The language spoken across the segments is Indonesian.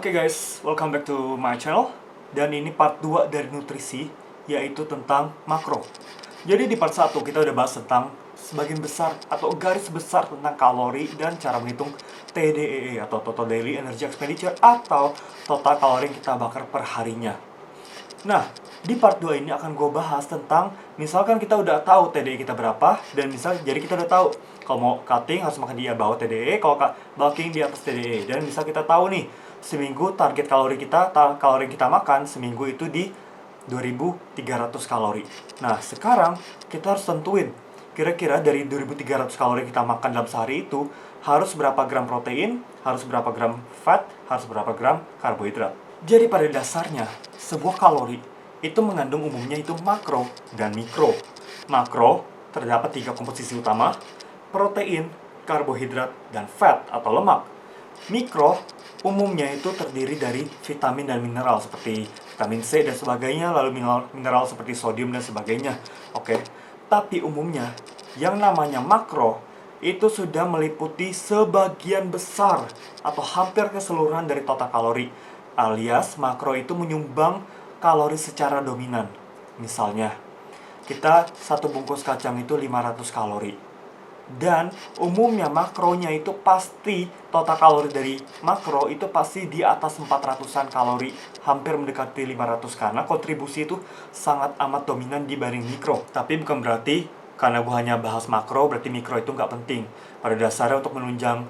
Oke guys, welcome back to my channel. Dan ini part 2 dari nutrisi, yaitu tentang makro. Jadi di part 1 kita udah bahas tentang sebagian besar atau garis besar tentang kalori dan cara menghitung TDEE atau Total Daily Energy Expenditure atau total kalori yang kita bakar per harinya. Nah, di part 2 ini akan gue bahas tentang misalkan kita udah tahu TDE kita berapa, dan jadi kita udah tahu kalau mau cutting harus makan di bawah TDE, kalau bulking di atas TDE. Dan bisa kita tahu nih, seminggu target kalori yang kita makan seminggu itu di 2300 kalori. Nah, sekarang kita harus tentuin kira-kira dari 2300 kalori yang kita makan dalam sehari itu harus berapa gram protein, harus berapa gram fat, harus berapa gram karbohidrat. Jadi pada dasarnya, sebuah kalori itu mengandung umumnya itu makro dan mikro. Makro terdapat 3 komposisi utama: protein, karbohidrat, dan fat atau lemak. Mikro umumnya itu terdiri dari vitamin dan mineral seperti vitamin C dan sebagainya, lalu mineral seperti sodium dan sebagainya. Oke. Tapi umumnya yang namanya makro itu sudah meliputi sebagian besar atau hampir keseluruhan dari total kalori. Alias makro itu menyumbang kalori secara dominan. Misalnya, kita satu bungkus kacang itu 500 kalori. Dan umumnya makronya itu pasti, total kalori dari makro itu pasti di atas 400-an kalori, hampir mendekati 500, karena kontribusi itu sangat amat dominan dibanding mikro. Tapi bukan berarti karena gue hanya bahas makro berarti mikro itu nggak penting. Pada dasarnya untuk menunjang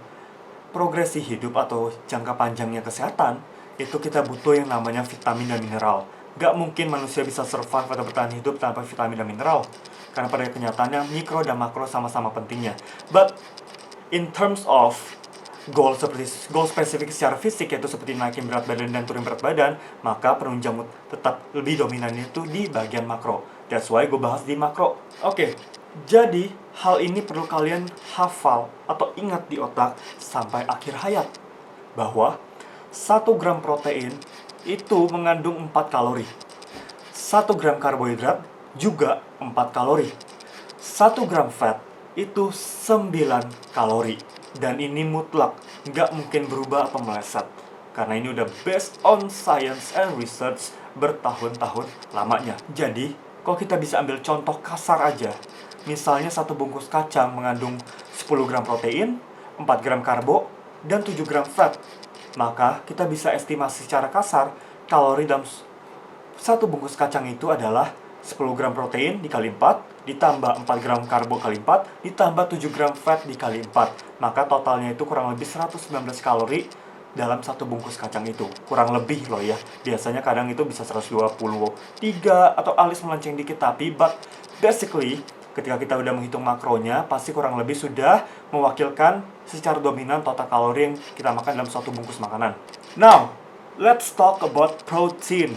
progresi hidup atau jangka panjangnya kesehatan, itu kita butuh yang namanya vitamin dan mineral. Gak mungkin manusia bisa survive atau bertahan hidup tanpa vitamin dan mineral, karena pada kenyataannya mikro dan makro sama-sama pentingnya. But in terms of goal spesifik secara fisik, yaitu seperti naikin berat badan dan turun berat badan, maka penunjang tetap lebih dominan itu di bagian makro. That's why gue bahas di makro. Oke, jadi hal ini perlu kalian hafal atau ingat di otak sampai akhir hayat, bahwa 1 gram protein itu mengandung 4 kalori. 1 gram karbohidrat juga 4 kalori. 1 gram fat itu 9 kalori. Dan ini mutlak, nggak mungkin berubah atau meleset, karena ini udah based on science and research bertahun-tahun lamanya. Jadi, kalau kita bisa ambil contoh kasar aja, misalnya 1 bungkus kacang mengandung 10 gram protein, 4 gram karbo, dan 7 gram fat. Maka kita bisa estimasi secara kasar kalori dalam 1 bungkus kacang itu adalah 10 gram protein dikali 4, ditambah 4 gram karbo kali 4, ditambah 7 gram fat dikali 4. Maka totalnya itu kurang lebih 119 kalori dalam 1 bungkus kacang itu. Kurang lebih loh ya. Biasanya kadang itu bisa 123 atau alias melenceng dikit. Tapi basically, ketika kita udah menghitung makronya, pasti kurang lebih sudah mewakilkan secara dominan total kalori yang kita makan dalam 1 bungkus makanan. Now, let's talk about protein.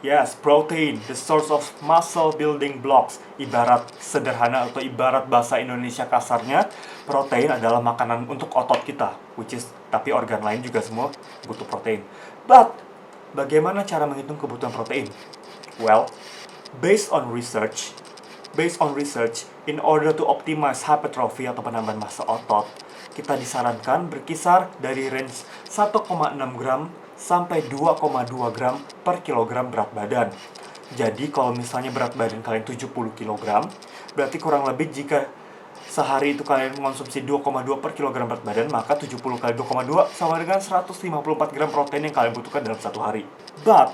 Yes, protein, the source of muscle building blocks. Ibarat sederhana atau ibarat bahasa Indonesia kasarnya, protein adalah makanan untuk otot kita, tapi organ lain juga semua butuh protein. But, bagaimana cara menghitung kebutuhan protein? Well, based on research, in order to optimize hypertrophy atau penambahan massa otot, kita disarankan berkisar dari range 1,6 gram sampai 2,2 gram per kilogram berat badan. Jadi kalau misalnya berat badan kalian 70 kg, berarti kurang lebih jika sehari itu kalian mengonsumsi 2,2 per kilogram berat badan, maka 70 kali 2,2 sama dengan 154 gram protein yang kalian butuhkan dalam 1 hari. But,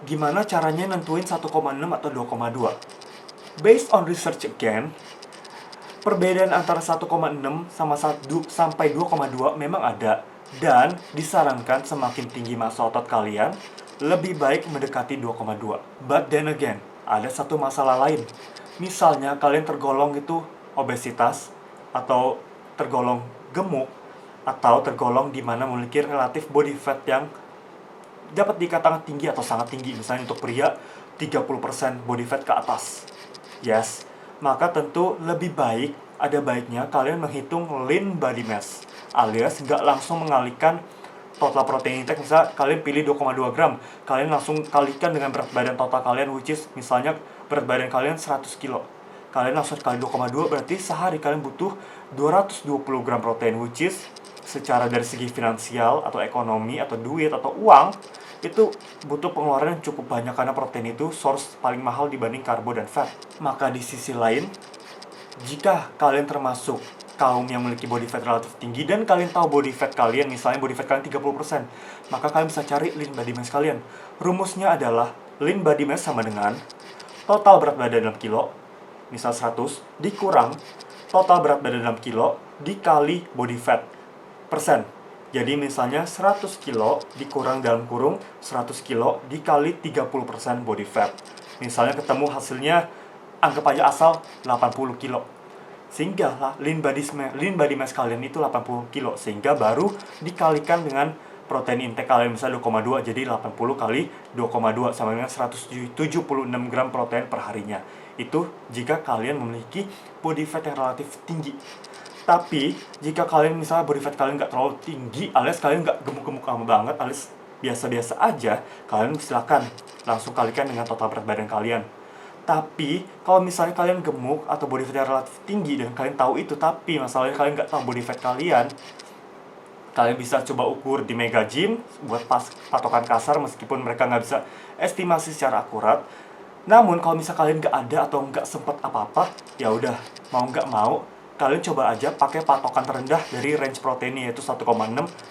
gimana caranya nentuin 1,6 atau 2,2? Based on research again, perbedaan antara 1,6 sampai 2,2 memang ada. Dan disarankan semakin tinggi massa otot kalian, lebih baik mendekati 2,2. But then again, ada satu masalah lain. Misalnya kalian tergolong itu obesitas, atau tergolong gemuk, atau tergolong di mana memiliki relatif body fat yang dapat dikatakan tinggi atau sangat tinggi. Misalnya untuk pria, 30% body fat ke atas. Yes, maka tentu lebih baik, ada baiknya kalian menghitung lean body mass, alias nggak langsung mengalihkan total protein intake. Misalnya kalian pilih 2,2 gram, kalian langsung kalikan dengan berat badan total kalian, which is misalnya berat badan kalian 100 kilo. Kalian langsung kali 2,2, berarti sehari kalian butuh 220 gram protein, which is secara dari segi finansial atau ekonomi atau duit atau uang, itu butuh pengeluaran yang cukup banyak karena protein itu source paling mahal dibanding karbo dan fat. Maka di sisi lain, jika kalian termasuk kaum yang memiliki body fat relatif tinggi dan kalian tahu body fat kalian, misalnya body fat kalian 30%, maka kalian bisa cari lean body mass kalian. Rumusnya adalah lean body mass sama dengan total berat badan dalam kilo, misal 100, dikurang total berat badan dalam kilo dikali body fat persen. Jadi misalnya 100 kilo dikurang dalam kurung 100 kilo dikali 30% body fat. Misalnya ketemu hasilnya, anggap aja asal 80 kilo. Sehingga lean body mass kalian itu 80 kilo. Sehingga baru dikalikan dengan protein intake kalian, misalnya 2,2. Jadi 80 kali 2,2 sama dengan 176 gram protein per harinya. Itu jika kalian memiliki body fat yang relatif tinggi. Tapi, jika kalian misalnya body fat kalian nggak terlalu tinggi, alias kalian nggak gemuk-gemuk banget, alias biasa-biasa aja, kalian silakan langsung kalikan dengan total berat badan kalian. Tapi, kalau misalnya kalian gemuk atau body fat yang relatif tinggi dan kalian tahu itu, tapi masalahnya kalian nggak tahu body fat kalian bisa coba ukur di Mega Gym buat patokan kasar meskipun mereka nggak bisa estimasi secara akurat. Namun, kalau misalnya kalian nggak ada atau nggak sempet apa-apa, ya udah, mau nggak mau, kalian coba aja pakai patokan terendah dari range proteinnya, yaitu 1,6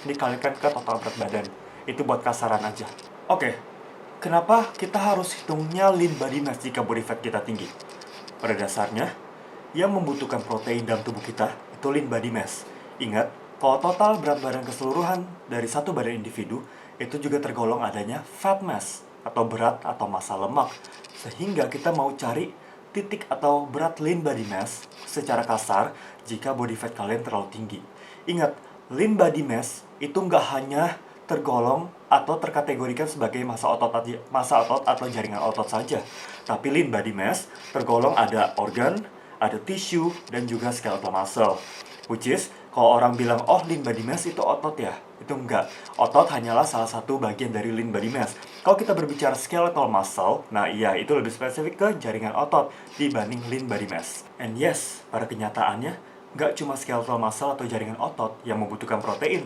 dikalikan ke total berat badan. Itu buat kasaran aja. Oke, kenapa kita harus hitungnya lean body mass jika body fat kita tinggi? Pada dasarnya, yang membutuhkan protein dalam tubuh kita itu lean body mass. Ingat, kalau total berat badan keseluruhan dari satu badan individu, itu juga tergolong adanya fat mass, atau berat atau massa lemak. Sehingga kita mau cari titik atau berat lean body mass secara kasar jika body fat kalian terlalu tinggi. Ingat, lean body mass itu nggak hanya tergolong atau terkategorikan sebagai massa otot atau jaringan otot saja. Tapi lean body mass tergolong ada organ, ada tissue, dan juga skeletal muscle. Which is, kalau orang bilang, oh lean body mass itu otot ya, itu enggak. Otot hanyalah salah satu bagian dari lean body mass. Kalau kita berbicara skeletal muscle, nah iya, itu lebih spesifik ke jaringan otot dibanding lean body mass. And yes, pada kenyataannya, nggak cuma skeletal muscle atau jaringan otot yang membutuhkan protein.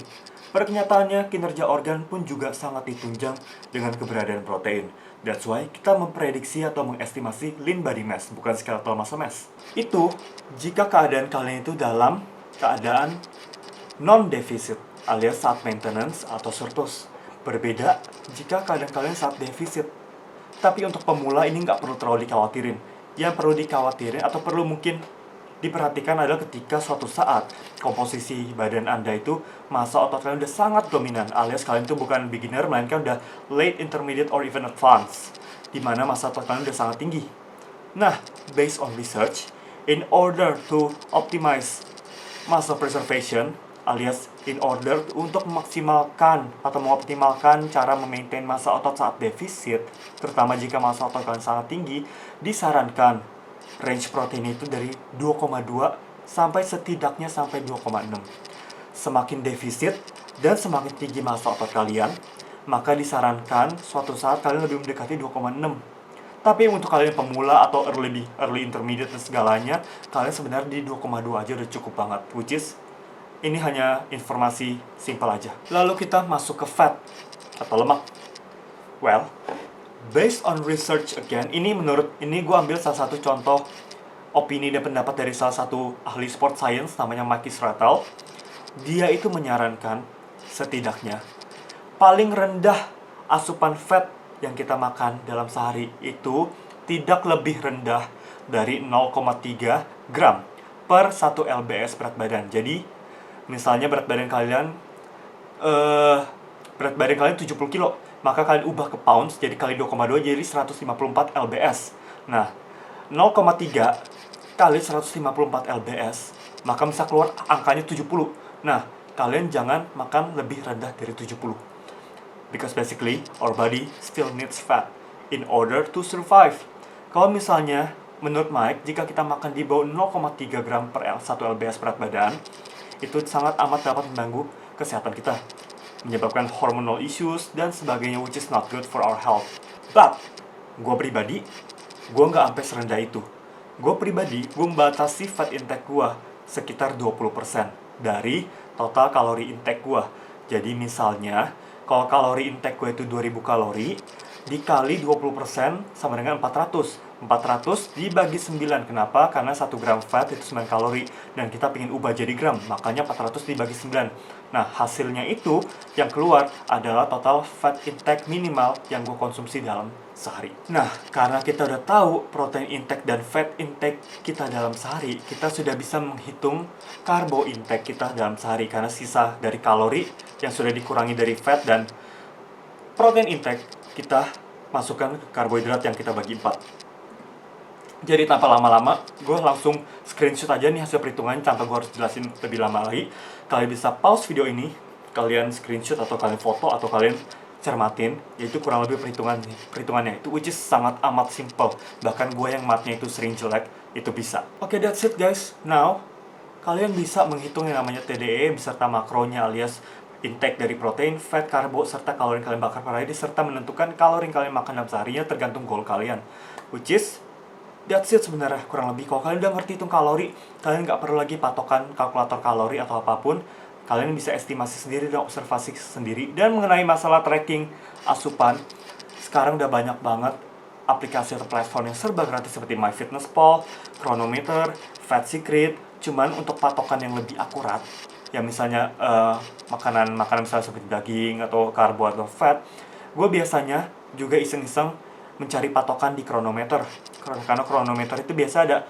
Pada kenyataannya, kinerja organ pun juga sangat ditunjang dengan keberadaan protein. That's why kita memprediksi atau mengestimasi lean body mass, bukan skeletal muscle mass. Itu jika keadaan kalian itu dalam keadaan non-defisit, alias saat maintenance atau surplus. Berbeda jika keadaan kalian saat defisit. Tapi untuk pemula ini nggak perlu terlalu dikhawatirin. Yang perlu dikhawatirin atau perlu mungkin diperhatikan adalah ketika suatu saat komposisi badan Anda itu massa otot kalian udah sangat dominan, alias kalian itu bukan beginner, melainkan udah late, intermediate, or even advanced, di mana massa otot kalian udah sangat tinggi. Nah, based on research, in order to optimize muscle preservation, alias in order untuk memaksimalkan atau mengoptimalkan cara memaintain massa otot saat defisit, terutama jika massa otot kalian sangat tinggi, disarankan range protein itu dari 2,2 sampai setidaknya sampai 2,6. Semakin defisit dan semakin tinggi massa otot kalian, maka disarankan suatu saat kalian lebih mendekati 2,6. Tapi untuk kalian pemula atau early intermediate dan segalanya, kalian sebenarnya di 2,2 aja udah cukup banget. Which is, ini hanya informasi simpel aja. Lalu kita masuk ke fat atau lemak. Well, based on research again, ini gue ambil salah satu contoh opini dan pendapat dari salah satu ahli sport science namanya Marcus Ratel. Dia itu menyarankan setidaknya paling rendah asupan fat yang kita makan dalam sehari itu tidak lebih rendah dari 0,3 gram per 1 lbs berat badan. Jadi, misalnya berat badan kalian 70 kilo, maka kalian ubah ke pounds, jadi kali 2,2 jadi 154 lbs. Nah, 0,3 kali 154 lbs, maka bisa keluar angkanya 70. Nah, kalian jangan makan lebih rendah dari 70. Because basically, our body still needs fat in order to survive. Kalau misalnya, menurut Mike, jika kita makan di bawah 0,3 gram per 1 lbs berat badan, itu sangat amat dapat mengganggu kesehatan kita, menyebabkan hormonal issues dan sebagainya, which is not good for our health. But, gue pribadi, gue nggak sampai serendah itu. Gue pribadi, gue membatasi fat intake gue sekitar 20%. dari total kalori intake gue. Jadi misalnya, kalau kalori intake gue itu 2000 kalori, dikali 20% sama dengan 400. 400 dibagi 9. Kenapa? Karena 1 gram fat itu 9 kalori. Dan kita pengen ubah jadi gram, makanya 400 dibagi 9. Nah, hasilnya itu yang keluar adalah total fat intake minimal yang gue konsumsi dalam sehari. Nah, karena kita udah tahu protein intake dan fat intake kita dalam sehari, kita sudah bisa menghitung karbo intake kita dalam sehari. Karena sisa dari kalori yang sudah dikurangi dari fat dan protein intake, kita masukkan ke karbohidrat yang kita bagi 4. Jadi tanpa lama-lama, gue langsung screenshot aja nih hasil perhitungan tanpa gue harus jelasin lebih lama lagi. Kalian bisa pause video ini, kalian screenshot atau kalian foto atau kalian cermatin, yaitu kurang lebih perhitungannya itu, which is sangat amat simple. Bahkan gue yang matnya itu sering jelek, itu bisa. Oke, that's it guys. Now, kalian bisa menghitung yang namanya TDE beserta makronya alias intake dari protein, fat, karbo, serta kalori yang kalian bakar per hari, serta menentukan kalori yang kalian makan dalam seharinya tergantung goal kalian. Which is that's it sebenarnya, kurang lebih. Kalau kalian udah ngerti hitung kalori, kalian nggak perlu lagi patokan kalkulator kalori atau apapun. Kalian bisa estimasi sendiri dan observasi sendiri. Dan mengenai masalah tracking asupan, sekarang udah banyak banget aplikasi atau platform yang serba gratis seperti MyFitnessPal, Chronometer, Fat Secret. Cuman untuk patokan yang lebih akurat, ya misalnya makanan misalnya seperti daging atau karbo atau fat, gue biasanya juga iseng-iseng mencari patokan di Chronometer. Karena Chronometer itu biasa ada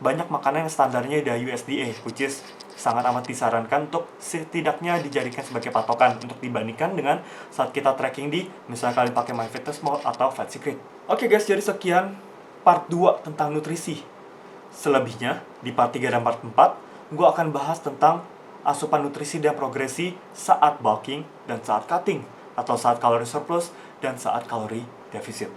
banyak makanan yang standarnya udah USDA, which is sangat amat disarankan untuk setidaknya dijadikan sebagai patokan untuk dibandingkan dengan saat kita tracking di misalnya kalian pakai MyFitnessPal atau Fat Secret. Oke guys, jadi sekian part 2 tentang nutrisi. Selebihnya di part 3 dan part 4 gue akan bahas tentang asupan nutrisi dan progresi saat bulking dan saat cutting, atau saat kalori surplus dan saat kalori defisit.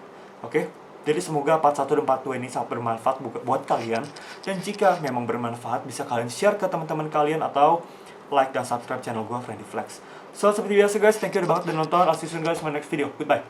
Oke? Jadi semoga part 1 dan part 2 ini sangat bermanfaat buat kalian. Dan jika memang bermanfaat, bisa kalian share ke teman-teman kalian atau like dan subscribe channel gue, Friendly Flex. So, seperti biasa guys, thank you banget udah nonton. I'll see you soon guys in my next video. Goodbye.